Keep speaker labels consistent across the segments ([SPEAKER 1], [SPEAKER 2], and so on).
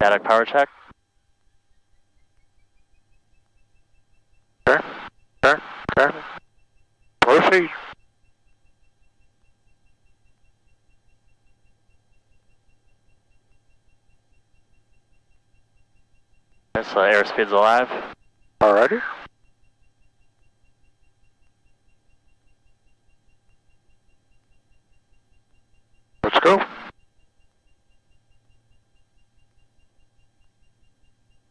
[SPEAKER 1] Static power check.
[SPEAKER 2] Okay. Proceed.
[SPEAKER 1] Okay, so airspeed's alive.
[SPEAKER 2] Alrighty. Let's go.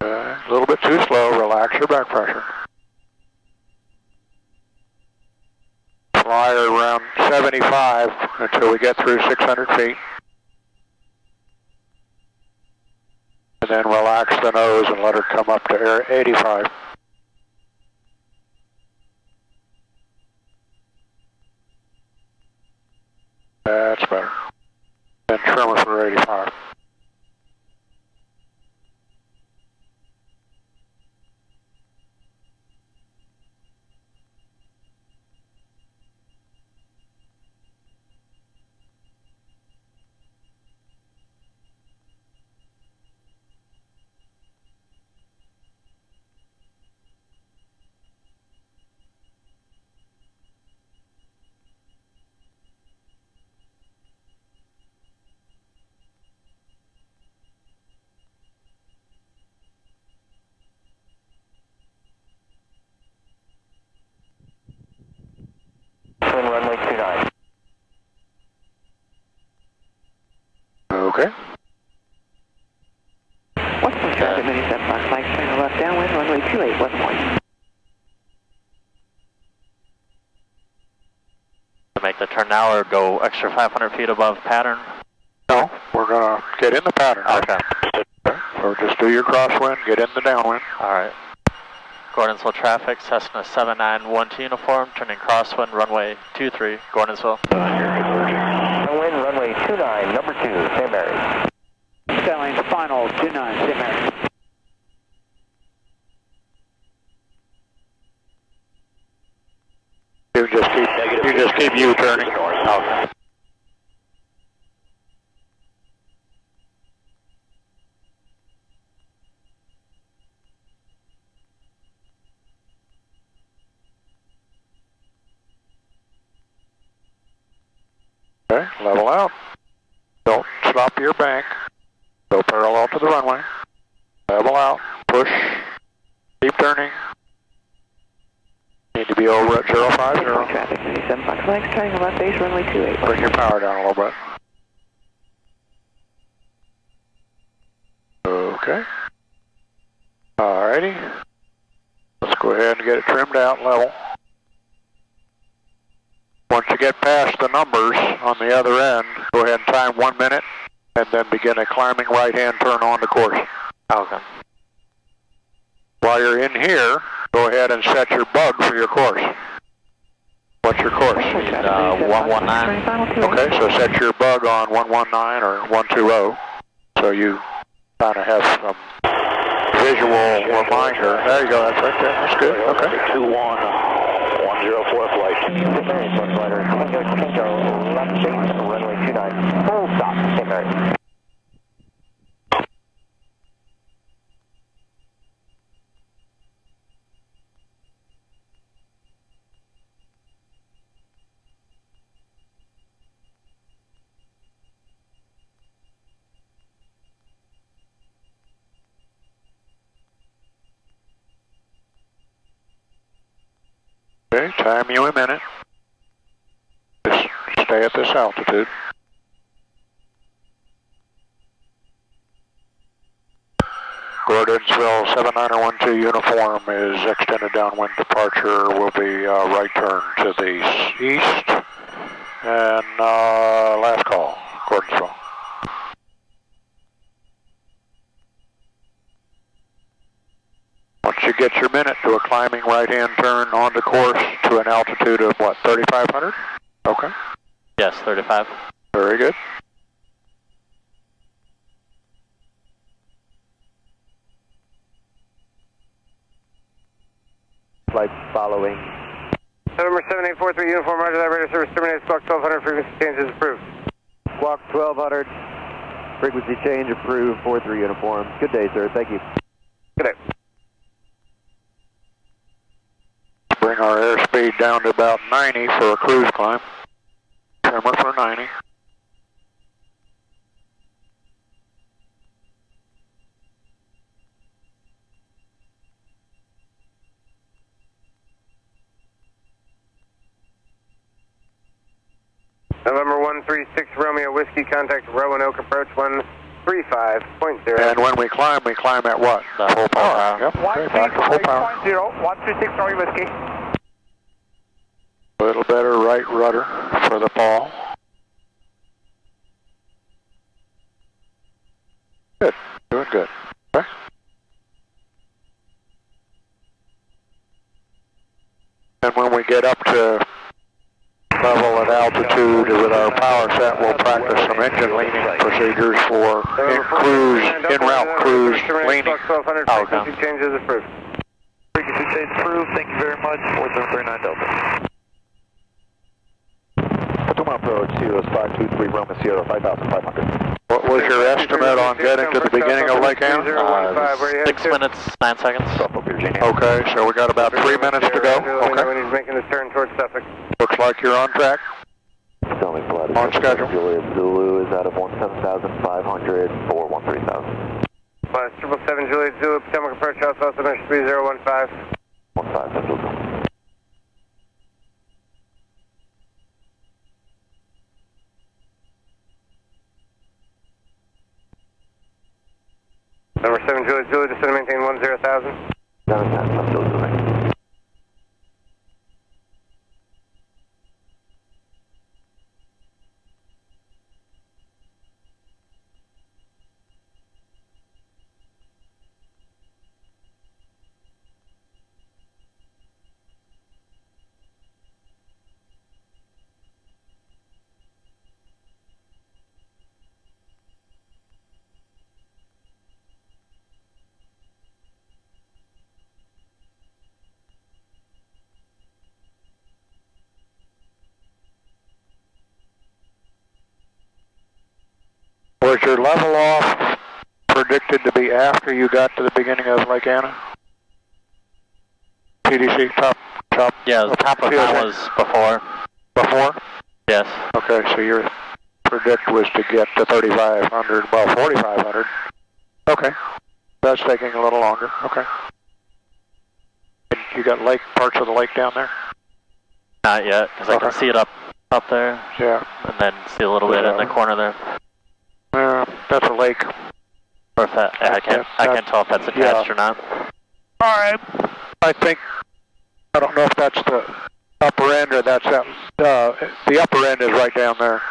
[SPEAKER 2] A little bit too slow. Relax your back pressure. Fly around 75 until we get through 600 feet. And then relax the nose and let her come up to air 85. That's better. Then trim her for 85.
[SPEAKER 3] Runway 29.
[SPEAKER 2] Okay.
[SPEAKER 3] Western traffic, 97 Fox Mike, turn left downwind, runway 28, west point.
[SPEAKER 1] To make the turn now or go extra 500 feet above pattern?
[SPEAKER 2] No, we're gonna get in the pattern.
[SPEAKER 1] Okay.
[SPEAKER 2] So just do your crosswind, get in the downwind.
[SPEAKER 1] Alright. Gordonsville traffic, Cessna 791 uniform, turning crosswind, runway 23, Gordonsville.
[SPEAKER 3] Downwind, runway 29, number 2, St. Mary's.
[SPEAKER 4] Skyline final, 29, St. Mary's.
[SPEAKER 2] You just keep U-turning. Okay. Okay, level out. Don't stop your bank. Go parallel to the runway. Level out. Push. Keep turning. Need to be over at 050.
[SPEAKER 3] Traffic, 97 Fox Mike, turning left base, runway 28.
[SPEAKER 2] Bring your power down a little bit. Okay. Alrighty. Let's go ahead and get it trimmed out level. Once you get past the numbers on the other end, go ahead and time 1 minute, and then begin a climbing right-hand turn on the course.
[SPEAKER 1] Okay.
[SPEAKER 2] While you're in here, go ahead and set your bug for your course. What's your course?
[SPEAKER 1] 119.
[SPEAKER 2] Okay, so set your bug on 119 or 120, so you kind of have some visual reminder. There you go, that's right there, that's good, okay.
[SPEAKER 3] 21104 flight. Tango, left base, runway 29, full stop, St. Mary's.
[SPEAKER 2] Okay, time you a minute. Just stay at this altitude. Gordonsville 7912 uniform is extended downwind departure. Will be right turn to the east. And last call, Gordonsville. Once you get your minute, do a climbing right-hand turn onto course to an altitude of what, 3,500? Okay.
[SPEAKER 1] Yes, 35.
[SPEAKER 2] Very good.
[SPEAKER 3] Flight following.
[SPEAKER 5] November 7843 uniform, roger that, radio service terminated, squawk 1200, frequency change is approved.
[SPEAKER 4] Squawk 1200.
[SPEAKER 3] Frequency change approved, 4-3 uniform. Good day, sir. Thank you.
[SPEAKER 5] Good day.
[SPEAKER 2] Bring our airspeed down to about 90 for a cruise climb. Trimmer for 90.
[SPEAKER 5] November 136 Romeo Whiskey, contact Roanoke approach 135.0.
[SPEAKER 2] And when we climb at what? Full power. Yep. Okay, back to full power.
[SPEAKER 4] 136 Romeo Whiskey.
[SPEAKER 2] A little better right rudder for the ball. Good. Doing good. Okay. And when we get up to level at altitude with our power set, we'll practice some engine leaning procedures for en route cruise leaning.
[SPEAKER 5] Frequency change is approved.
[SPEAKER 3] Frequency change approved. Thank you very much. 4739 Delta. Potomac approach, Sierra 523 Roman Sierra 5500.
[SPEAKER 2] What was your estimate on getting to the beginning of Lake Anna?
[SPEAKER 1] 6 minutes, 9 seconds.
[SPEAKER 2] Okay, so we got about 3 minutes to go. Okay.
[SPEAKER 5] When he's making his turn towards Suffolk.
[SPEAKER 2] Looks like you're on track. On schedule.
[SPEAKER 3] Juliet Zulu is out of 17,500 for 13,000.
[SPEAKER 5] 777 Juliet Zulu, Potomac approach, also 3015.
[SPEAKER 3] 15 Central Zone.
[SPEAKER 5] Number 7 Juliet Zulu, just to maintain 10,000.
[SPEAKER 3] 710 Central Zone.
[SPEAKER 2] Was your level off predicted to be after you got to the beginning of Lake Anna? PDC top.
[SPEAKER 1] Yeah, the top of that was before.
[SPEAKER 2] Before?
[SPEAKER 1] Yes.
[SPEAKER 2] Okay, so your predict was to get to 3,500, well, 4,500. Okay, that's taking a little longer. Okay. And you got parts of the lake down there?
[SPEAKER 1] Not yet, because I can see it up there.
[SPEAKER 2] Yeah.
[SPEAKER 1] And then see a little bit in the corner there.
[SPEAKER 2] That's a lake.
[SPEAKER 1] Or if that, I can't tell if that's attached or not.
[SPEAKER 2] All right. I don't know if that's the upper end or that's that. The upper end is right down there.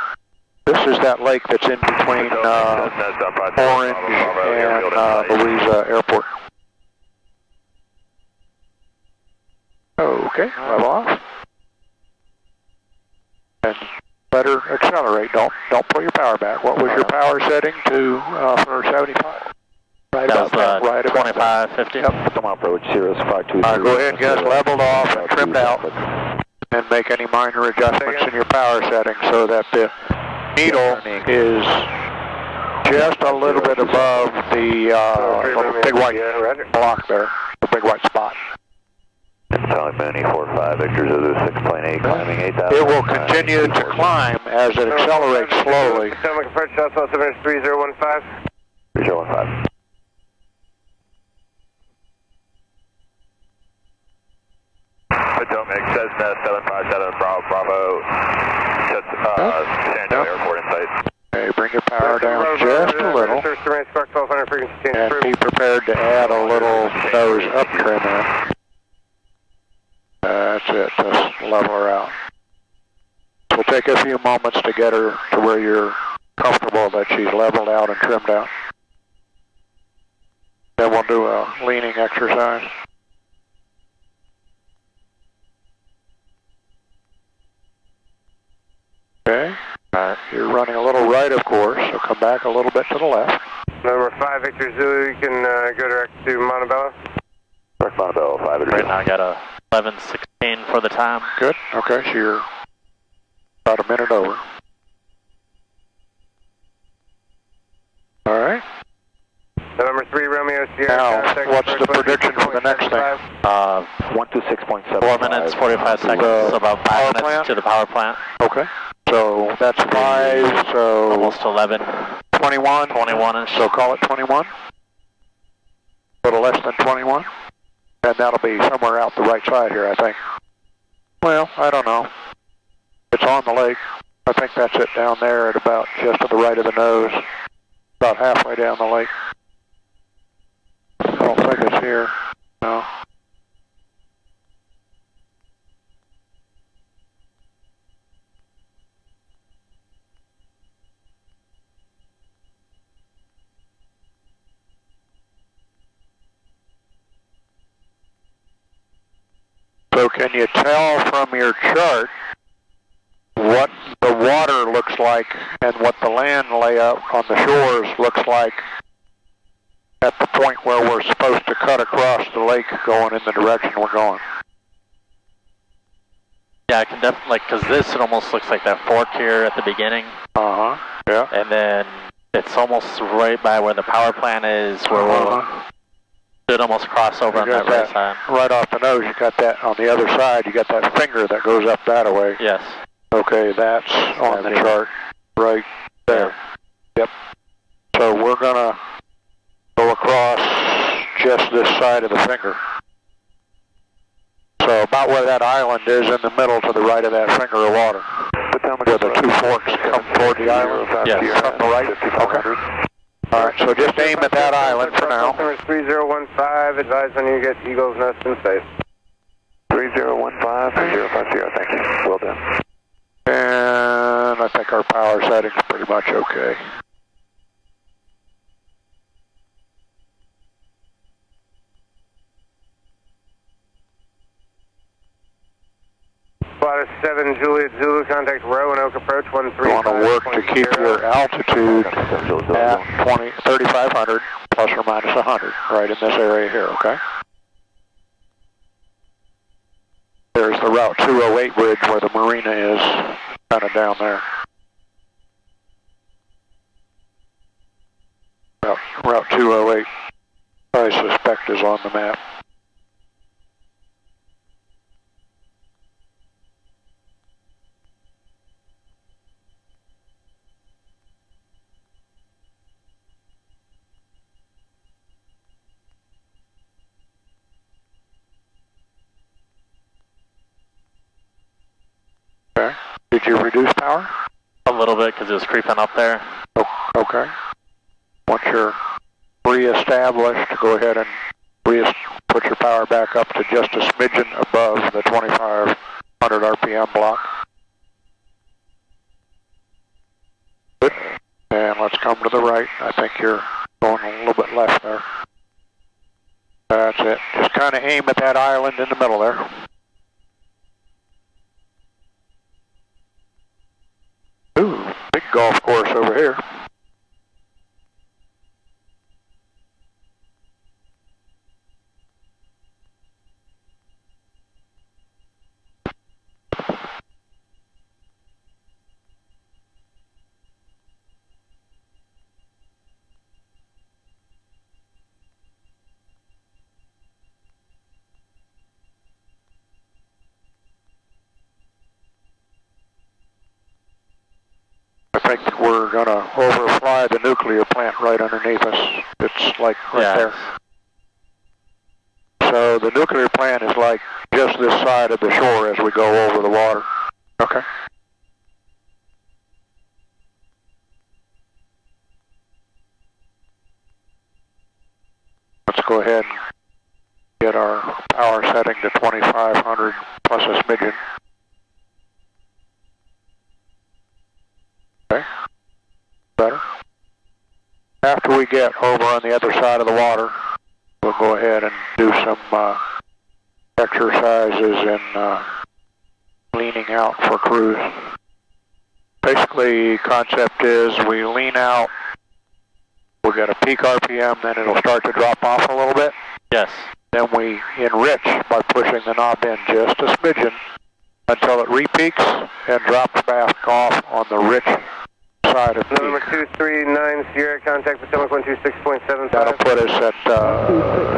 [SPEAKER 2] This is that lake that's in between Orange and Louisa Airport. Okay, level off. And better accelerate. Don't pull your power back. What was your power setting to for 75? Right
[SPEAKER 1] that
[SPEAKER 2] about
[SPEAKER 1] was
[SPEAKER 2] right
[SPEAKER 1] 25, 50.
[SPEAKER 3] Yep, Potomac approach, Sierra 523.
[SPEAKER 2] Go ahead and get us leveled off and trimmed out, and make any minor adjustments in your power setting so that the needle is just a little bit above the little big white block there, the big white spot.
[SPEAKER 3] Charlie Mooney, 45 Victor Zulu 6.8, climbing 8,000.
[SPEAKER 2] It will continue to climb as it accelerates slowly.
[SPEAKER 5] Potomac approach, also 3015.
[SPEAKER 3] 3015. Potomac, Cessna 757 Bravo, San Diego Airport in sight.
[SPEAKER 2] Okay, bring your power down just a little, and be prepared to add a little nose up trim in. That's it, just level her out. It'll take a few moments to get her to where you're comfortable that she's leveled out and trimmed out. Then we'll do a leaning exercise. Okay, you're running a little right, of course, so come back a little bit to the left.
[SPEAKER 5] Number 5 Victor Zulu, you can go direct to Montebello.
[SPEAKER 3] Direct Montebello, 5 Victor.
[SPEAKER 1] Right now I got a 11:16 for the time.
[SPEAKER 2] Good, okay, so you're about a minute over.
[SPEAKER 5] 3 Romeo Sierra.
[SPEAKER 2] Now, what's the prediction for the next thing?
[SPEAKER 3] 126.7.
[SPEAKER 1] 4 minutes, 45 seconds, so about 5 minutes to the power plant.
[SPEAKER 2] Okay. So that's 5, so...
[SPEAKER 1] Almost 11.
[SPEAKER 2] 21?
[SPEAKER 1] 21-ish.
[SPEAKER 2] So call it 21? A little less than 21? And that'll be somewhere out the right side here, I think. Well, I don't know. It's on the lake. I think that's it down there at about just to the right of the nose. About halfway down the lake. I don't think it's here. No. So can you tell from your chart what the water looks like and what the land layout on the shores looks like at the point where we're supposed to cut across the lake going in the direction we're going?
[SPEAKER 1] Yeah, I can definitely, because this, it almost looks like that fork here at the beginning.
[SPEAKER 2] Uh-huh, yeah.
[SPEAKER 1] And then it's almost right by where the power plant is, where we'll should almost cross over on that right side.
[SPEAKER 2] Right off the nose, you got that on the other side, you got that finger that goes up that way.
[SPEAKER 1] Yes.
[SPEAKER 2] Okay, that's on the chart right there. Yep. So we're gonna go across just this side of the finger. So about where that island is in the middle to the right of that finger of water. Where the two forks come toward the island?
[SPEAKER 1] Yes.
[SPEAKER 2] From the right? Okay. Alright, so just aim at that island for now.
[SPEAKER 5] Customer 3015, advise when you get Eagle's Nest in space.
[SPEAKER 3] 3015, 3050, thank you. Well done.
[SPEAKER 2] And I think our power setting's pretty much okay.
[SPEAKER 5] Flight 7 Juliet Zulu, contact Roanoke approach 135.
[SPEAKER 2] You want to work to keep your altitude at 3,500 plus or minus 100, right in this area here, okay? There's the Route 208 bridge where the marina is, kind of down there. Route 208, I suspect, is on the map. Okay. Did you reduce power?
[SPEAKER 1] A little bit, because it was creeping up there.
[SPEAKER 2] Oh, okay. Once you're re-established, go ahead and put your power back up to just a smidgen above the 2,500 RPM block. Good. And let's come to the right. I think you're going a little bit left there. That's it. Just kind of aim at that island in the middle there. Ooh, big golf course over here. I think we're going to overfly the nuclear plant right underneath us. It's like right there. So the nuclear plant is like just this side of the shore as we go over the water. Okay. Let's go ahead and get our power setting to 2,500 plus a smidgen. Okay, better. After we get over on the other side of the water, we'll go ahead and do some exercises in leaning out for cruise. Basically, concept is we lean out, we'll get a peak RPM, then it'll start to drop off a little bit.
[SPEAKER 1] Yes.
[SPEAKER 2] Then we enrich by pushing the knob in just a smidgen until it repeaks and drops back off on the rich side of peak.
[SPEAKER 5] November 239 Sierra, contact Potomac 126.75.
[SPEAKER 2] That'll put us at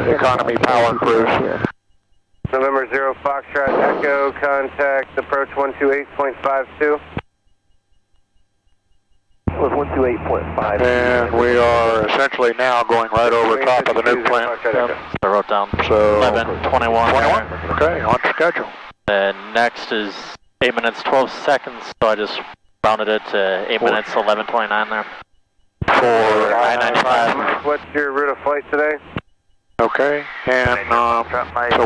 [SPEAKER 2] economy power cruise.
[SPEAKER 5] November 0 Foxtrot Echo, contact approach 128.52.
[SPEAKER 3] Was 128.5.
[SPEAKER 2] And we are essentially now going right over top of the nuke plant.
[SPEAKER 1] I wrote down
[SPEAKER 2] So
[SPEAKER 1] 11:21.
[SPEAKER 2] 21? Okay, on schedule.
[SPEAKER 1] And next is 8 minutes 12 seconds, so I just rounded it to 8 minutes 11:29 there.
[SPEAKER 2] For I-95.
[SPEAKER 5] What's your route of flight today?
[SPEAKER 2] Okay, and so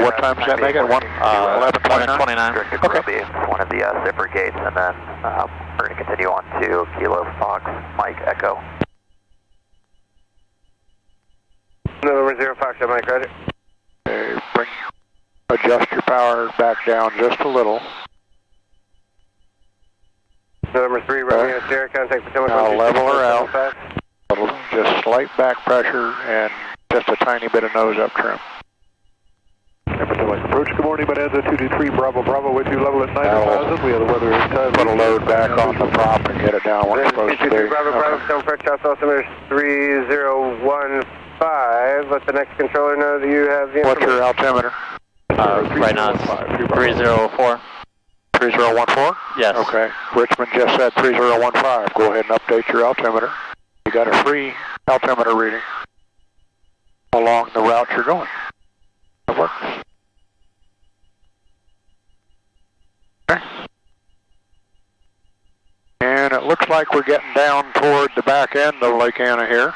[SPEAKER 2] what time does that make it? 11:29?
[SPEAKER 3] Okay. One of the zipper gates, and then we're going to continue on to Kilo Fox Mike Echo.
[SPEAKER 5] November 0 Foxtrot Mike, roger.
[SPEAKER 2] Okay, adjust your power back down just a little.
[SPEAKER 5] November 3 Romeo Sierra, contact Potomac.
[SPEAKER 2] Now level her out. Just slight back pressure and just a tiny bit of nose up trim.
[SPEAKER 6] Potomac approach, good morning, Bonanza 223 Bravo Bravo, with you level at 9,000. We have the weather in
[SPEAKER 2] Put a load back on the prop and get it down where it's supposed to be.
[SPEAKER 5] Bravo Bravo, Potomac approach, altimeter 3015. Let the next controller know that you have the
[SPEAKER 2] What's your altimeter?
[SPEAKER 1] Right now it's 304.
[SPEAKER 2] 3014?
[SPEAKER 1] Yes.
[SPEAKER 2] Okay. Richmond just said 3015. Go ahead and update your altimeter. You got a free altimeter reading along the route you're going. That works. Okay. And it looks like we're getting down toward the back end of Lake Anna here.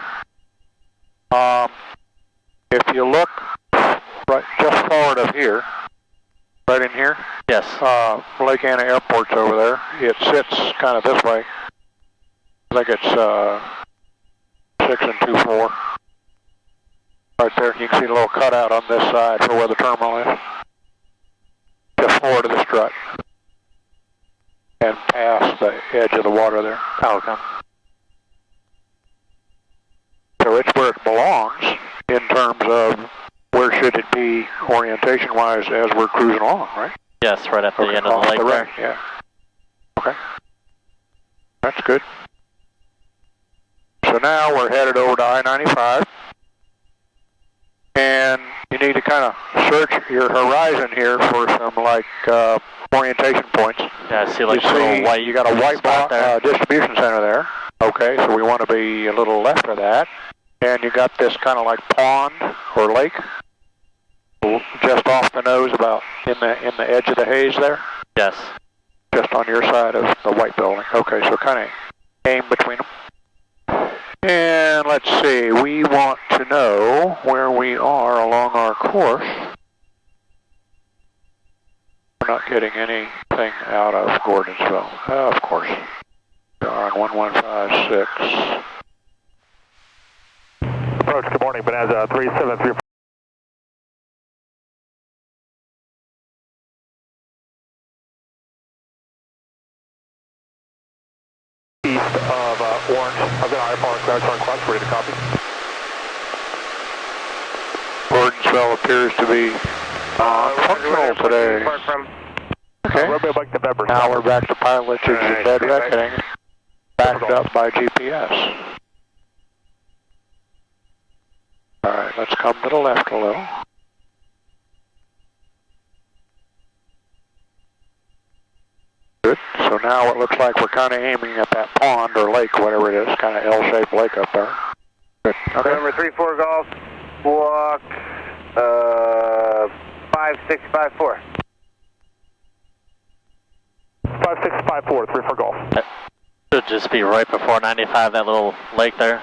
[SPEAKER 2] If you look right just forward of here, right in here,
[SPEAKER 1] Yes.
[SPEAKER 2] Lake Anna Airport's over there. It sits kind of this way. I think it's 6 and 2-4. Right there, you can see a little cutout on this side for where the terminal is. Just forward of the strut. And past the edge of the water there.
[SPEAKER 1] Okay.
[SPEAKER 2] So it's where it belongs in terms of where should it be orientation-wise as we're cruising along, right?
[SPEAKER 1] Yes, right at the end of the lake there.
[SPEAKER 2] Right, yeah. Okay. That's good. So now we're headed over to I-95. And you need to kind of search your horizon here for some like orientation points.
[SPEAKER 1] Yeah, I see like
[SPEAKER 2] you
[SPEAKER 1] a little white.
[SPEAKER 2] You got a white
[SPEAKER 1] spot there.
[SPEAKER 2] distribution center there. Okay, so we want to be a little left of that. And you got this kind of like pond or lake just off the nose, about in the edge of the haze there.
[SPEAKER 1] Yes.
[SPEAKER 2] Just on your side of the white building. Okay, so kind of aim between them. And let's see, we want to know where we are along our course. We're not getting anything out of Gordonsville. Of course. We are on 1156.
[SPEAKER 6] approach, good morning, Bonanza 373. East of Orange. I've got higher power crash on request, ready to copy.
[SPEAKER 2] Gordonsville appears to be functional today. Okay.
[SPEAKER 6] Romeo Mike November.
[SPEAKER 2] Now we're back to pilotage and dead reckoning, backed up by GPS. Alright, let's come to the left a little. Good. So now it looks like we're kind of aiming at that pond or lake, whatever it is, kind of L-shaped lake up there. Good. Okay.
[SPEAKER 5] Number 34 Golf, walk 5654.
[SPEAKER 6] 5654, 34 Golf.
[SPEAKER 1] Should just be right before 95, that little lake there.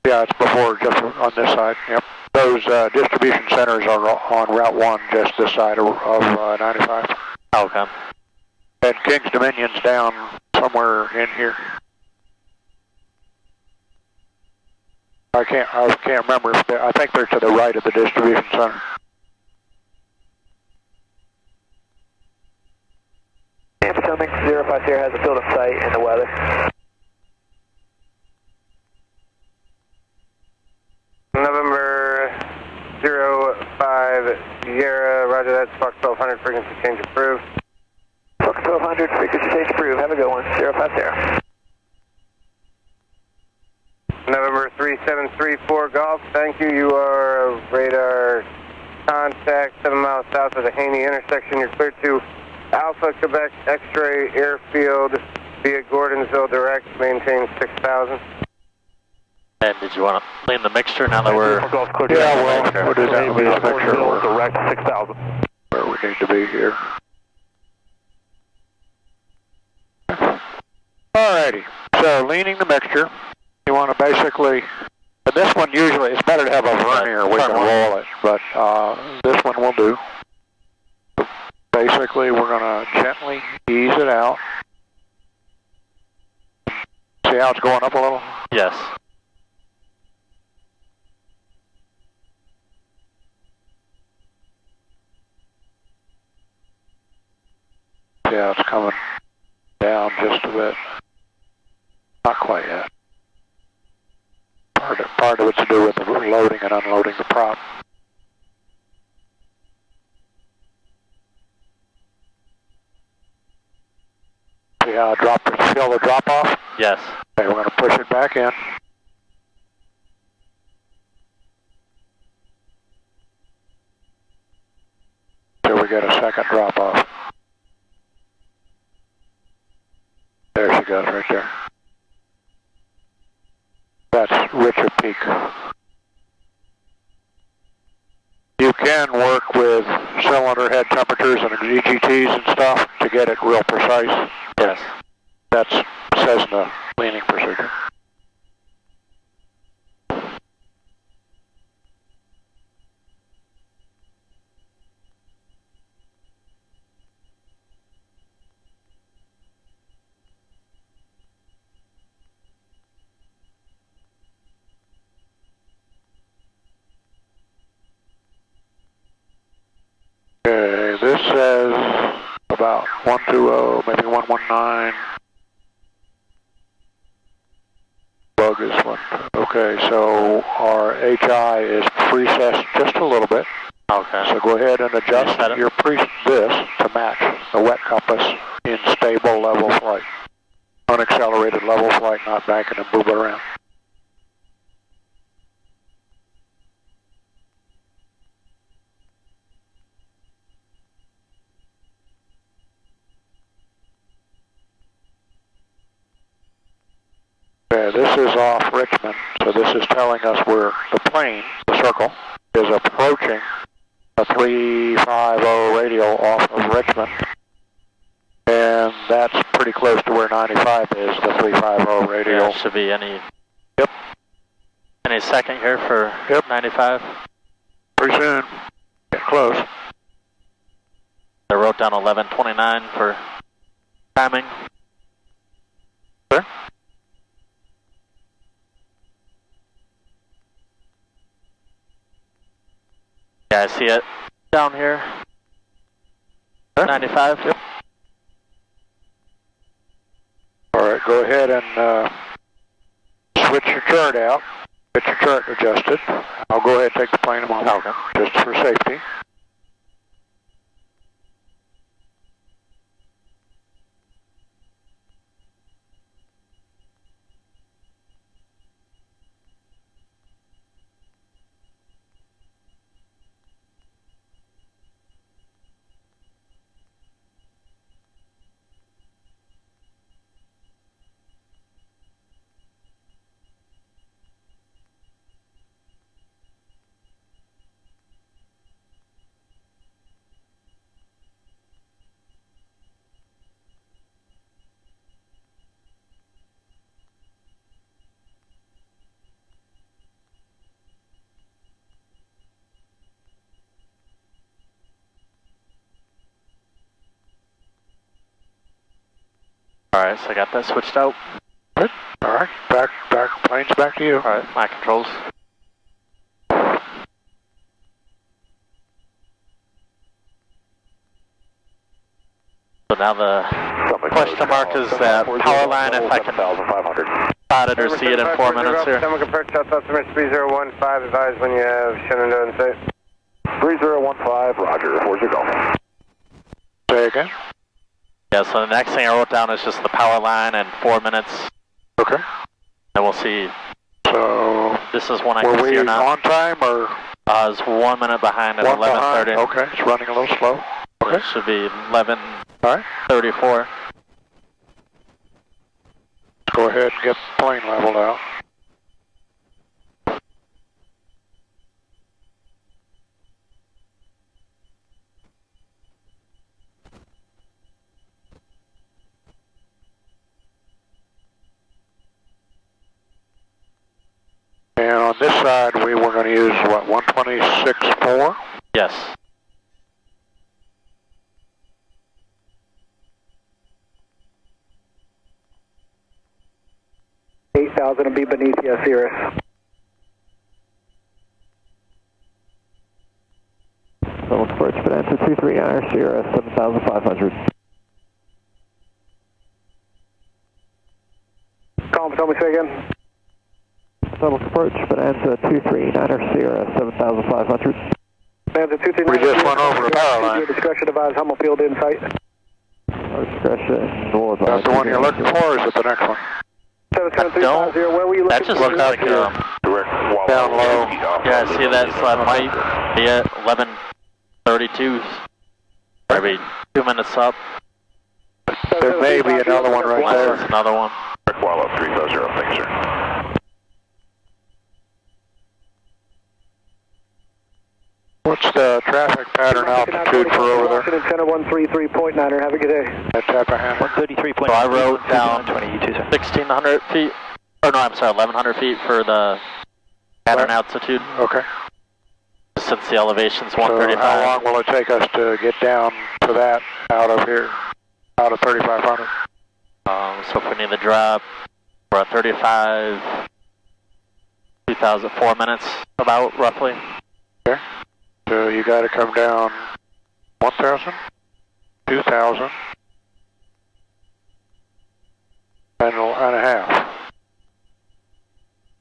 [SPEAKER 2] Yeah, it's before, just on this side. Yep. Those distribution centers are on Route 1, just this side of 95.
[SPEAKER 1] Okay.
[SPEAKER 2] And King's Dominion's down somewhere in here. I can't remember if I think they're to the right of the distribution center.
[SPEAKER 3] Potomac 050 has a field of sight in the weather.
[SPEAKER 5] November 05 Sierra, roger that, Fox 1200, frequency change approved.
[SPEAKER 3] Fox 1200, frequency change approved. Have a good one, 050.
[SPEAKER 5] 3734 Golf. Thank you. You are radar contact 7 miles south of the Haney intersection. You're clear to Alpha Quebec X-ray Airfield via Gordonsville Direct. Maintain 6000.
[SPEAKER 1] And did you want to lean the mixture now that we're...
[SPEAKER 2] Yeah, we'll do that. We'll just make sure we're
[SPEAKER 6] direct 6,000.
[SPEAKER 2] where we need to be here. Alrighty, so leaning the mixture, you want to basically, and this one usually, it's better to have a vernier, we can roll it, but this one will do. Basically, we're going to gently ease it out. See how it's going up a little?
[SPEAKER 1] Yes.
[SPEAKER 2] Yeah, it's coming down just a bit. Not quite yet. Part of it's to do with the loading and unloading the prop. See how it dropped? Feel the drop off?
[SPEAKER 1] Yes.
[SPEAKER 2] Okay, we're going to push it back in. Till we get a second drop off. There she goes, right there. That's richer peak. You can work with cylinder head temperatures and EGTs and stuff to get it real precise.
[SPEAKER 1] Yes.
[SPEAKER 2] That's Cessna leaning procedure. Okay, this says about 120, maybe 119. Bug this one. Okay, so our HI is precessed just a little bit.
[SPEAKER 1] Okay.
[SPEAKER 2] So go ahead and adjust your this to match the wet compass in stable level flight. Unaccelerated level flight, not banking and boobing around. Okay, this is off Richmond, so this is telling us where the plane, the circle, is approaching a 350 radial off of Richmond. And that's pretty close to where 95 is, the 350 radial.
[SPEAKER 1] Yeah, should be any second here for 95.
[SPEAKER 2] Pretty soon. Getting close.
[SPEAKER 1] I wrote down 11:29 for timing.
[SPEAKER 2] Sure.
[SPEAKER 1] Yeah, I see it down here. 95.
[SPEAKER 2] Yep. Alright, go ahead and switch your chart out. Get your chart adjusted. I'll go ahead and take the plane a moment.
[SPEAKER 1] Okay.
[SPEAKER 2] Just for safety.
[SPEAKER 1] Alright, so I got that switched out.
[SPEAKER 2] Good. Alright, plane's back to you.
[SPEAKER 1] Alright, my controls. So now the question mark is that power line, if I can spot it or see it in 4 minutes here.
[SPEAKER 5] Someone approach Southwest 3015, advise when you have Shenandoah in sight.
[SPEAKER 6] 3015, roger, where's it go?
[SPEAKER 2] Say again?
[SPEAKER 1] Yeah, so the next thing I wrote down is just the power line and 4 minutes.
[SPEAKER 2] Okay.
[SPEAKER 1] And we'll see.
[SPEAKER 2] So
[SPEAKER 1] this is one I
[SPEAKER 2] Were
[SPEAKER 1] can see
[SPEAKER 2] we
[SPEAKER 1] or not.
[SPEAKER 2] on time or?
[SPEAKER 1] It's 1 minute behind at 11:30.
[SPEAKER 2] Okay, it's running a little slow. Okay.
[SPEAKER 1] It should be 11:34.
[SPEAKER 2] All right. Let's go ahead and get the plane leveled out. And on this side, we were going to use, what, 126.4?
[SPEAKER 1] Yes.
[SPEAKER 6] $8,000 to be beneath you, Cirrus.
[SPEAKER 7] Phillips Bridge, but answer 239 Sierra 7,500.
[SPEAKER 6] Colin, tell me say again.
[SPEAKER 7] Phillips Bridge, but answer 239 Sierra 7,500.
[SPEAKER 6] Answer 239.
[SPEAKER 2] We just went over the power line.
[SPEAKER 6] Your discretion advise Hummel Field in sight.
[SPEAKER 7] Our discretion, no advice.
[SPEAKER 2] That's the one you're looking for, or is it the next one?
[SPEAKER 6] 77350, where were you looking?
[SPEAKER 1] That just looks like
[SPEAKER 2] down low.
[SPEAKER 1] yeah, I see that, so that might be at 11:32. Maybe 2 minutes up.
[SPEAKER 2] There may be another one right there.
[SPEAKER 1] There's another one.
[SPEAKER 8] Wallow 350, thanks, sir.
[SPEAKER 2] What's the traffic pattern altitude for over there?
[SPEAKER 6] Washington Center 133.9er, have a good day.
[SPEAKER 2] At Tappahannock?
[SPEAKER 7] 133.9.
[SPEAKER 1] So I wrote down 1,600 feet. Oh no, I'm sorry, 1,100 feet for the pattern altitude.
[SPEAKER 2] Okay.
[SPEAKER 1] Since the elevation's
[SPEAKER 2] So
[SPEAKER 1] 135.
[SPEAKER 2] how long will it take us to get down to that out of here, out of 3,500?
[SPEAKER 1] So if we need to drop, we're at 35, 4 minutes about, roughly.
[SPEAKER 2] Okay. So you got to come down 1,000, 2,000, and a half.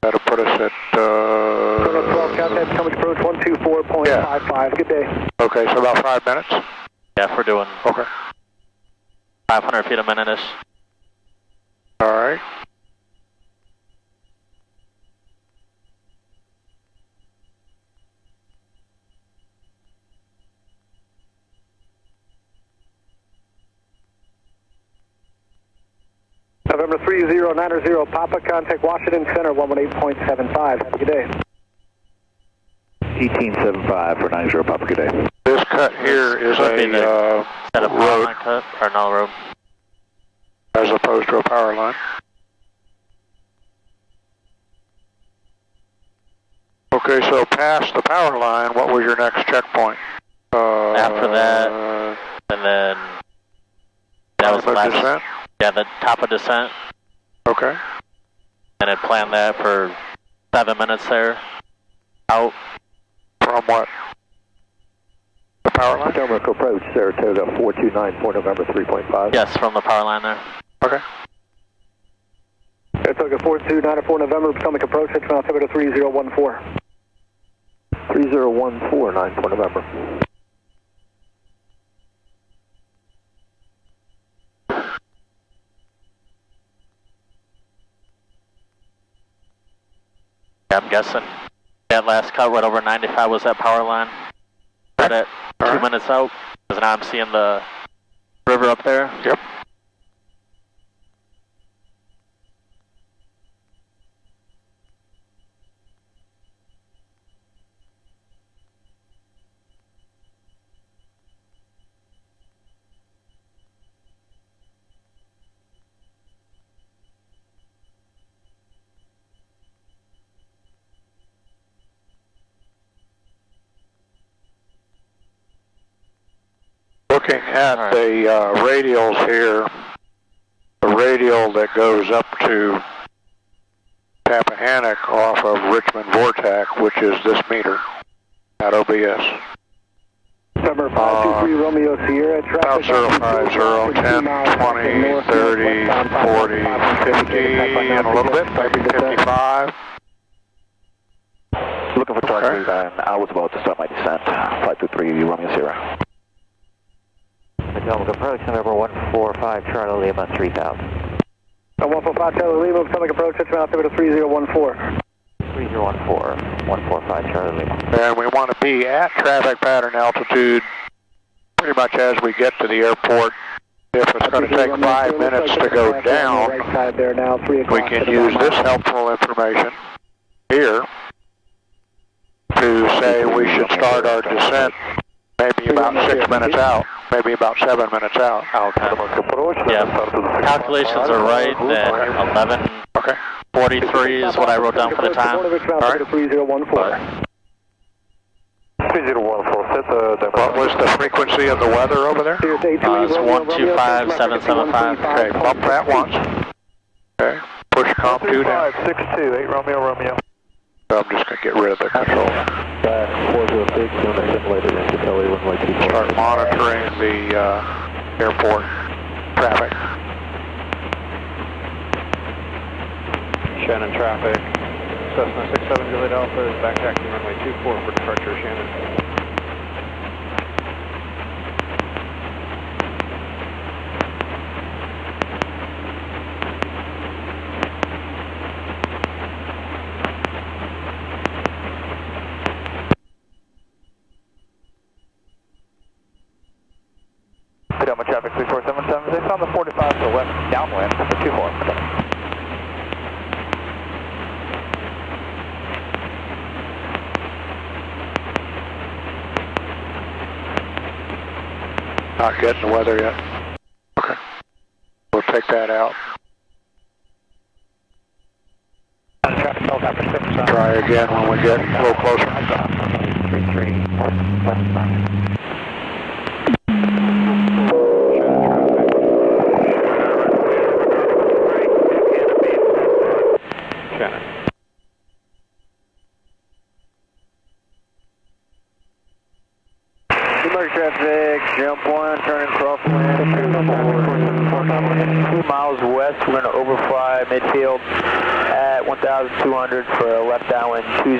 [SPEAKER 2] That'll put us at,
[SPEAKER 6] 12 contact, coming approach 124.55, good day.
[SPEAKER 2] okay, so about 5 minutes?
[SPEAKER 1] Yeah, if we're doing
[SPEAKER 2] Okay.
[SPEAKER 1] 500 feet a minute-ish.
[SPEAKER 2] All right.
[SPEAKER 6] November 3090 Papa, contact Washington Center 118.75, have a good day.
[SPEAKER 7] 1875 for 90 Papa, good day.
[SPEAKER 2] This cut here is
[SPEAKER 1] Could be
[SPEAKER 2] a
[SPEAKER 1] the set of power
[SPEAKER 2] road
[SPEAKER 1] line cut, or no road.
[SPEAKER 2] as opposed to a power line. Okay, so past the power line, what was your next checkpoint?
[SPEAKER 1] After that, and then that was the last.
[SPEAKER 2] Descent?
[SPEAKER 1] Yeah, the top of descent,
[SPEAKER 2] Okay.
[SPEAKER 1] and it planned that for 7 minutes there. Out.
[SPEAKER 2] From what? The power line?
[SPEAKER 7] Turmeric approach, Saratoga 4294 November 3.5.
[SPEAKER 1] Yes, from the power line there.
[SPEAKER 2] Okay.
[SPEAKER 6] Saratoga 4294 November, Potomac approach, 6 miles, over to 3014.
[SPEAKER 7] 3014, 94 November.
[SPEAKER 1] Yeah, I'm guessing that last cut right over 95 was that power line. Right at 2 minutes out, because now I'm seeing the river up there.
[SPEAKER 2] Yep. Looking at the radials here, the radial that goes up to Tappahannock off of Richmond Vortac, which is this meter at OBS.
[SPEAKER 6] November 523 Romeo Sierra,
[SPEAKER 2] About
[SPEAKER 6] traffic.
[SPEAKER 2] 050, 10, 20, 30, 40, 50, and a little bit, maybe 55.
[SPEAKER 7] Looking for
[SPEAKER 2] Okay.
[SPEAKER 7] target, and I was about to start my descent. 523 Romeo Sierra. Potomac approach, number 145 Charlie Lima 3000.
[SPEAKER 6] 145 Charlie Lima, Potomac approach, 6 miles, over to 3014.
[SPEAKER 7] 3014, 145 Charlie Lima.
[SPEAKER 2] And we want to be at traffic pattern altitude pretty much as we get to the airport. If it's going to take 5 minutes to go down, we can use this helpful information here to say we should start our descent maybe about 6 minutes out, maybe about 7 minutes out.
[SPEAKER 1] Okay. Yeah, calculations are right, then 11:43 is what I wrote down for the time.
[SPEAKER 2] All right.
[SPEAKER 4] 3014,
[SPEAKER 2] What was the frequency of the weather over there?
[SPEAKER 1] It's 125775.
[SPEAKER 2] Okay, bump that once. Okay, push comp 2 down.
[SPEAKER 6] 62, 8 Romeo, Romeo.
[SPEAKER 2] I'm just going to get rid of the control.
[SPEAKER 7] Back 406, doing a simulated into Kelly runway 24.
[SPEAKER 2] Start monitoring the airport traffic.
[SPEAKER 6] Shannon traffic. Cessna 67 Juliet Alpha is back taxiing runway 24 for departure, Shannon. Sedona traffic 34776 on the 45 to the west downwind for 24.
[SPEAKER 2] Not getting the weather yet. Okay. We'll take that out. Try again when we get a little closer.
[SPEAKER 7] 33.
[SPEAKER 5] Traffic, jump 1, turning crosswind.
[SPEAKER 6] 2 miles west, we're going to overfly midfield at 1,200 for a left downwind 20.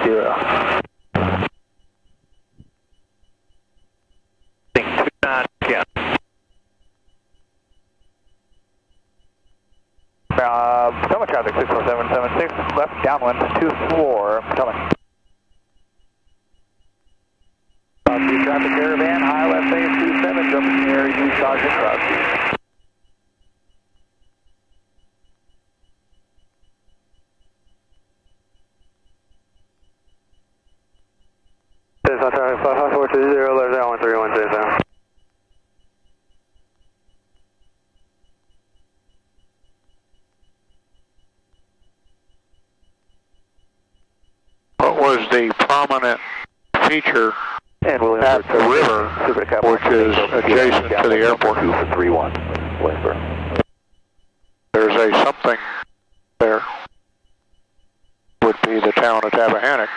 [SPEAKER 6] Potomac traffic 64776, left downwind 24, Potomac. Traffic caravan, high left base 27, jumping the air, use Sergeant Route.
[SPEAKER 5] Cessna traffic 5420, left down 131
[SPEAKER 2] What was the prominent feature at the river, which is adjacent to the airport?
[SPEAKER 3] 231,
[SPEAKER 2] There's a something there. Would be the town of Tappahannock.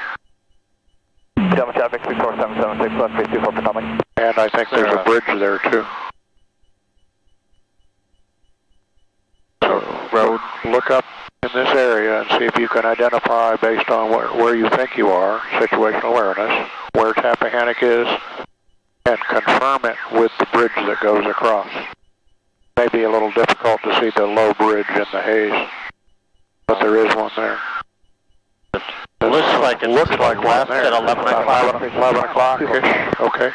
[SPEAKER 6] Potomac traffic 64776, left base 24 Potomac.
[SPEAKER 2] And I think there's a bridge there too. So, road, look up in this area and see if you can identify based on where you think you are, situational awareness, where Tappahannock is, and confirm it with the bridge that goes across. Maybe a little difficult to see the low bridge in the haze, but there is one there.
[SPEAKER 1] It looks like
[SPEAKER 2] one there.
[SPEAKER 1] At 11 o'clock.
[SPEAKER 2] 11 o'clock-ish, okay.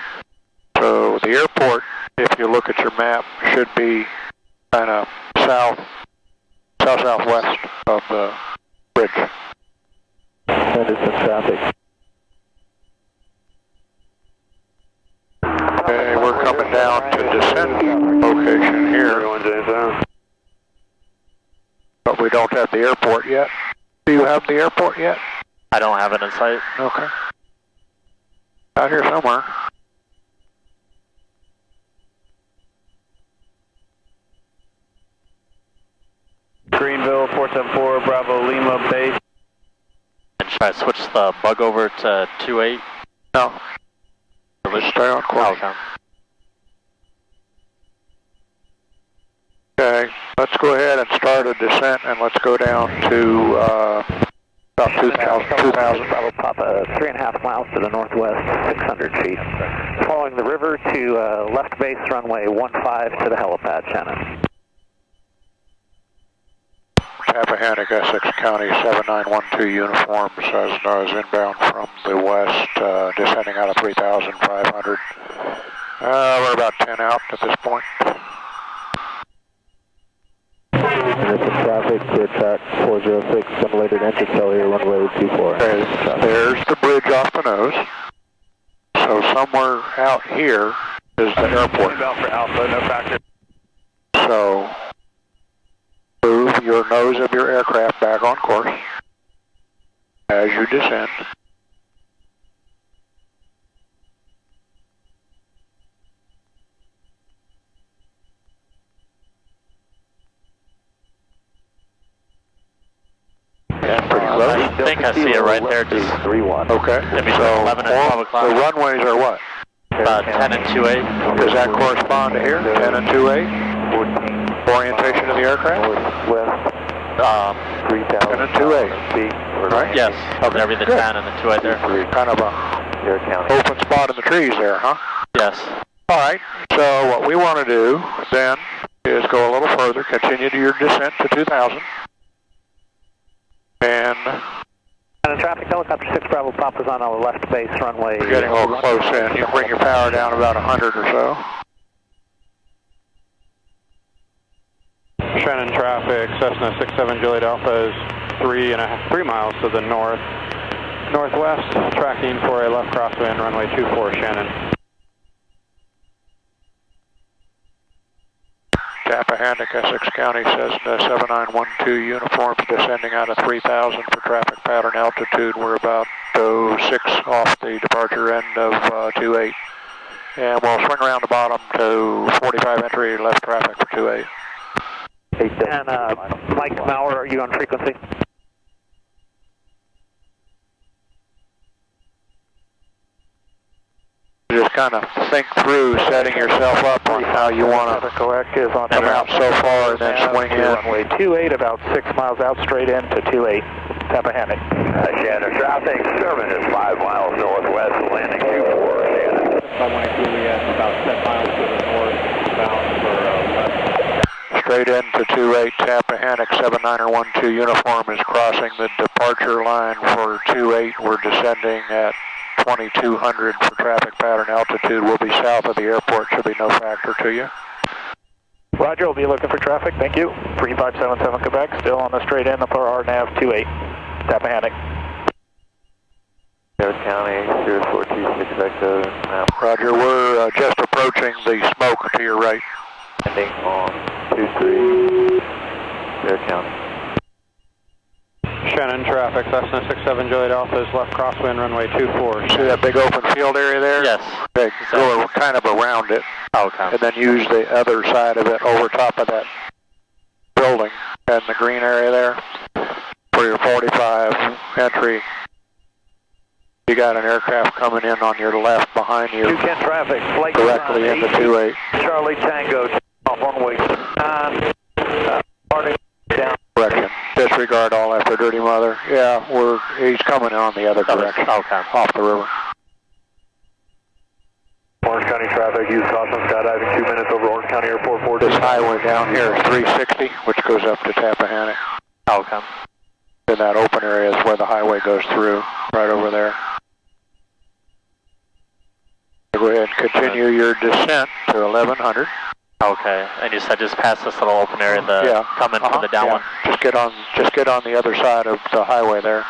[SPEAKER 2] So the airport, if you look at your map, should be kind of southwest of the bridge.
[SPEAKER 7] That is the traffic.
[SPEAKER 2] Okay, we're coming down to descent location here. But we don't have the airport yet. Do you have the airport yet?
[SPEAKER 1] I don't have it in sight.
[SPEAKER 2] Okay. Out here somewhere.
[SPEAKER 6] Greenville 474, Bravo Lima base.
[SPEAKER 1] And should I switch the bug over to 28?
[SPEAKER 2] No. Stay on course. Okay, let's go ahead and start a descent, and let's go down to about 2,000.
[SPEAKER 7] Bravo Papa, 3.5 miles to the northwest, 600 feet. Following the river to left base runway 15 to the helipad, Shannon.
[SPEAKER 2] Tappahannock, Essex County, 7912 uniform, Cessna is inbound from the west, descending out of 3,500. We're about 10 out at this point.
[SPEAKER 6] Traffic, clear track 406, simulated entrance here, runway 24.
[SPEAKER 2] There's the bridge off the nose. So somewhere out here is the airport.
[SPEAKER 4] Inbound for Alpha, no factor.
[SPEAKER 2] So move your nose of your aircraft back on course as you descend.
[SPEAKER 1] I think I see it right there. Just
[SPEAKER 2] Okay.
[SPEAKER 1] So 11 and 12 o'clock.
[SPEAKER 2] The runways are what?
[SPEAKER 1] 10 and 28.
[SPEAKER 2] Does that correspond to here? 10 and 28? Orientation of the aircraft? 10 and 28. Right?
[SPEAKER 1] Yes. There'll be the 10 and the 28 there.
[SPEAKER 2] Kind of a open spot in the trees there, huh?
[SPEAKER 1] Yes.
[SPEAKER 2] All right. So what we want to do then is go a little further, continue to your descent to 2,000. And
[SPEAKER 6] traffic, helicopter 6 Bravo Pop is on our left base runway.
[SPEAKER 2] we're getting a little close in. You bring your power down about 100 or so.
[SPEAKER 9] Shannon traffic, Cessna 67 Juliet Alpha is 3 miles to the northwest, tracking for a left crosswind, runway 24, Shannon.
[SPEAKER 2] Tappahannock, Essex County, Cessna 7912 uniforms descending out of 3,000 for traffic pattern altitude. We're about 6 off the departure end of 28. And we'll swing around the bottom to 45 entry left traffic for 28.
[SPEAKER 6] And Mike Maurer, are you on frequency?
[SPEAKER 2] Just kind of think through setting yourself up on how you want to come out so far and then swing in.
[SPEAKER 6] Runway 28, about 6 miles out, straight in to 28, Tappahannock.
[SPEAKER 3] Shannon traffic, Sherman is 5 miles northwest, landing 24, Shannon.
[SPEAKER 9] 512 Juliet, about 10 miles to the north, bound for left.
[SPEAKER 2] Straight into 28, Tappahannock, 7912 uniform is crossing the departure line for 28. We're descending at 2200 for traffic pattern altitude. We'll be south of the airport, should be no factor to you.
[SPEAKER 6] Roger, we'll be looking for traffic, thank you. 3577 Quebec, still on the straight end for RNAV 28, Tappahannock.
[SPEAKER 3] County, 0426 Echo.
[SPEAKER 2] Roger, we're just approaching the smoke to your right.
[SPEAKER 3] Landing on 23, County.
[SPEAKER 9] Shannon traffic, Cessna 67 Juliet Alpha is left crosswind, runway 24.
[SPEAKER 2] See that big open field area there?
[SPEAKER 1] Yes.
[SPEAKER 2] Okay, go kind of around it.
[SPEAKER 1] Okay.
[SPEAKER 2] And then use the other side of it over top of that building and the green area there for your 45 entry. You got an aircraft coming in on your left behind you.
[SPEAKER 6] 210 traffic, flight
[SPEAKER 2] directly into 28.
[SPEAKER 6] Charlie Tango, off runway 9, down.
[SPEAKER 2] Correction. Disregard all after Dirty Mother. Yeah, he's coming in on the other direction.
[SPEAKER 1] Okay.
[SPEAKER 2] Off the river.
[SPEAKER 3] Orange County traffic, use caution skydiving 2 minutes over Orange County Airport 4.
[SPEAKER 2] This highway down here is 360, which goes up to Tappahannock.
[SPEAKER 1] Okay.
[SPEAKER 2] In that open area is where the highway goes through, right over there. Go ahead and continue your descent to 1100.
[SPEAKER 1] Okay. And you said just past this little open area, coming from the downwind.
[SPEAKER 2] Just get on the other side of the highway there.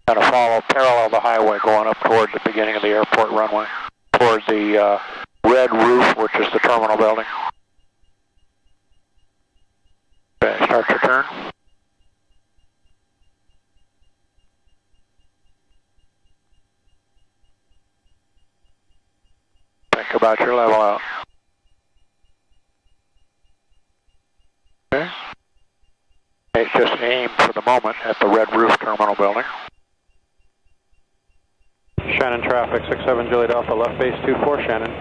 [SPEAKER 2] Kind of parallel the highway going up toward the beginning of the airport runway. Toward the red roof, which is the terminal building. Okay, start your turn. Think about your level out. Okay. Hey, just aim for the moment at the red roof terminal building.
[SPEAKER 9] Shannon traffic, 67 Juliet Alpha, left base 24, Shannon.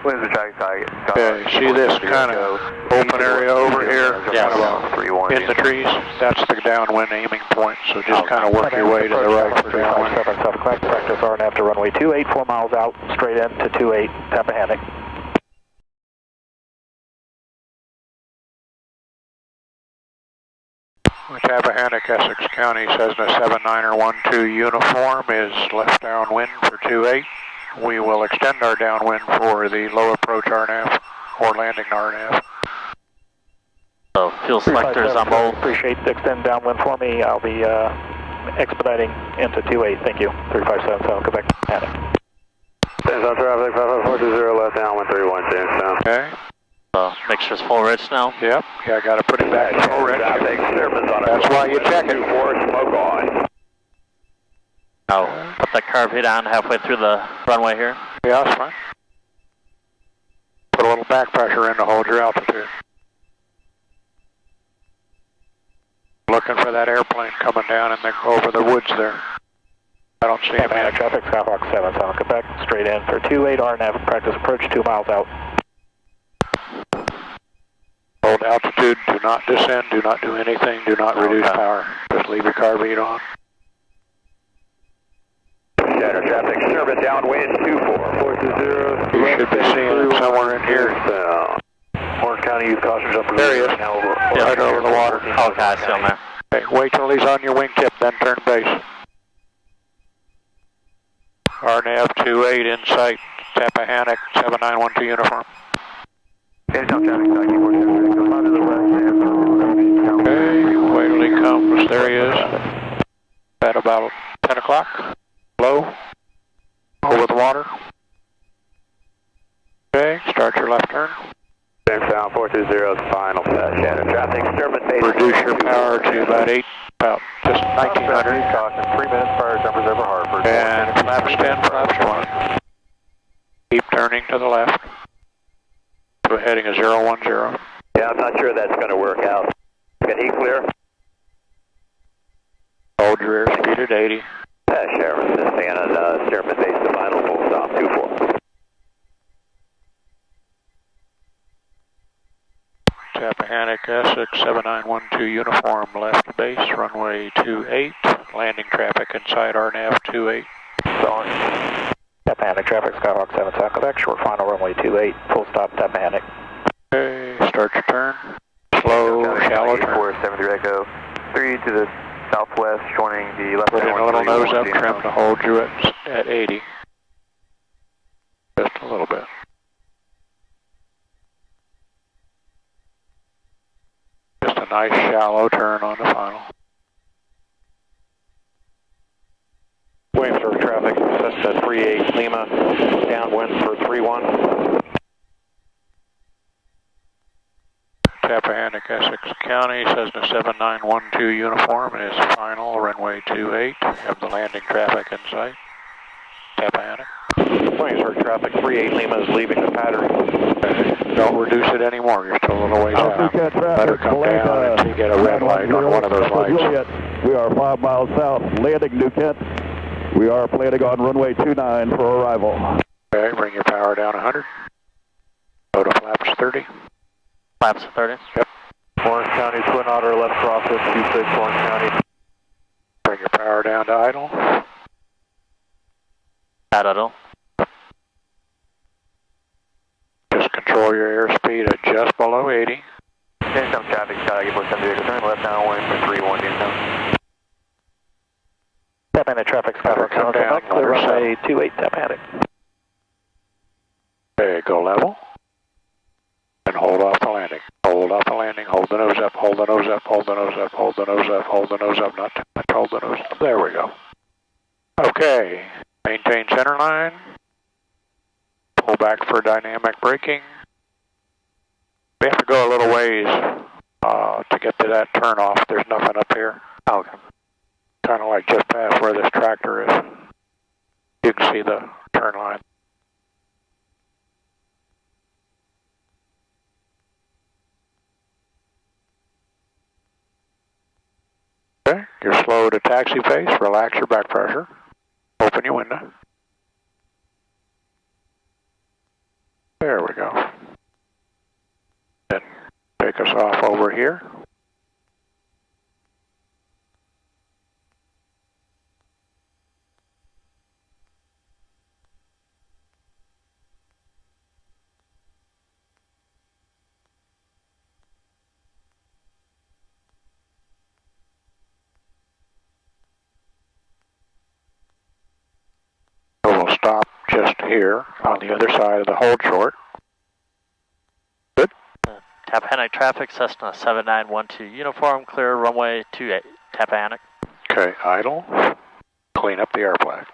[SPEAKER 3] Winds are traffic target.
[SPEAKER 2] Okay, see this kind of open area over here?
[SPEAKER 1] Yes.
[SPEAKER 2] Kind of in the trees? That's the downwind aiming point, so just kind of work your way to the right for downwind.
[SPEAKER 6] Practice RNAV to runway 28, 4 miles out, straight in to 28, Tappahannock.
[SPEAKER 2] Essex County, Cessna 79er 12 uniform is left downwind for 28. We will extend our downwind for the low approach RNAV or landing RNAV.
[SPEAKER 1] So fuel selectors on both.
[SPEAKER 6] Appreciate the extend downwind for me. I'll be expediting into 28. Thank you. 3577 Quebec Panic.
[SPEAKER 3] Jamestown traffic 55420 left downwind 31 Jamestown.
[SPEAKER 2] Okay.
[SPEAKER 1] Mixture's full rich now.
[SPEAKER 2] Yep. Yeah, I got to put it back to full rich. That's why you check it.
[SPEAKER 3] Smoke on.
[SPEAKER 1] Oh, put that carb heat on halfway through the runway here.
[SPEAKER 2] Yeah, that's fine. Put a little back pressure in to hold your altitude. Looking for that airplane coming down and then go over the woods there. I don't see him.
[SPEAKER 6] Traffic, Skyhawk 77 Quebec, straight in for 28 RNAV, practice approach 2 miles out.
[SPEAKER 2] Hold altitude, do not descend, do not do anything, do not reduce power. Just leave your carb heat on.
[SPEAKER 3] Shatter traffic, service downwind 24.
[SPEAKER 2] You should be seeing him somewhere in here.
[SPEAKER 3] Orange County, use caution jumper.
[SPEAKER 2] There he is. Right over the water.
[SPEAKER 1] Okay, I see him there.
[SPEAKER 2] Okay, wait till he's on your wingtip, then turn base. RNAV 28 in sight, Tappahannock 7912 uniform.
[SPEAKER 3] Jamestown traffic, come to the west.
[SPEAKER 2] Okay, wait till he comes. There he is. At about 10 o'clock. Low. Over the water. Okay, start your left turn.
[SPEAKER 3] Jamestown 420 final Shannon traffic, Sherman base.
[SPEAKER 2] Reduce your power to about just 1900.
[SPEAKER 3] Caution, 3 minutes prior jumpers over Hartford.
[SPEAKER 2] And flaps 10, flaps 1. Keep turning to the left. To a heading of 010.
[SPEAKER 3] Yeah, I'm not sure that's going to work out. Can he clear?
[SPEAKER 2] Hold your airspeed at 80.
[SPEAKER 3] Sheriff, this Shannon, Sherman base, the final full stop, 24.
[SPEAKER 2] Tappahannock, Essex, 7912 uniform, left base, runway 28, landing traffic inside RNAV 28.
[SPEAKER 6] Tappahannock traffic, Skyhawk 77 Quebec, short final runway 28, full stop Tappahannock.
[SPEAKER 2] Okay, start your turn. Slow, shallow turn.
[SPEAKER 3] 473 Echo, 3 to the southwest, joining the left.
[SPEAKER 2] Put in a little nose up trim to hold you at 80. Just a little bit. Just a nice shallow turn on the final.
[SPEAKER 6] Williamsburg traffic, Cessna 38 Lima, downwind for 31.
[SPEAKER 2] Tappahannock, Essex County, Cessna 7912 uniform is final, runway 28. Have the landing traffic in sight. Tappahannock.
[SPEAKER 6] Williamsburg traffic, 38 Lima is leaving the pattern.
[SPEAKER 2] Don't reduce it anymore, you're still a little ways out. Better come down until you get a red light on one of those lights.
[SPEAKER 10] We are 5 miles south, landing New Kent. We are planning on runway 29 for arrival.
[SPEAKER 2] Okay, bring your power down 100. Go to flaps 30.
[SPEAKER 1] Flaps 30.
[SPEAKER 2] Yep.
[SPEAKER 3] Orange County, Twin Otter, left crosswind, 26 Orange County.
[SPEAKER 2] Bring your power down to idle.
[SPEAKER 1] At idle.
[SPEAKER 2] Just control your airspeed at just below 80.
[SPEAKER 3] Jamestown traffic, Skyhawk 470 turn left downwind for 31 Jamestown.
[SPEAKER 6] Tappahannock traffic, Skyhawk 77 Quebec, clear runway 28 Tappahannock.
[SPEAKER 2] Okay, go level. And hold off the landing. Hold off the landing. Hold the nose up. Hold the nose up. Hold the nose up. Hold the nose up. Hold the nose up. Not too much. Hold the nose up. There we go. Okay. Maintain center line. Pull back for dynamic braking. We have to go a little ways to get to that turn off. There's nothing up here.
[SPEAKER 3] Okay.
[SPEAKER 2] Kind of like just past where this tractor is. You can see the turn line. Okay, you're slow to taxi pace. Relax your back pressure. Open your window. There we go. Then take us off over here. just here on the other side of the hold short. Good.
[SPEAKER 1] Tappahannock traffic, Cessna 7912 uniform, clear runway 28, Tappahannock.
[SPEAKER 2] Okay, idle. Clean up the air flag.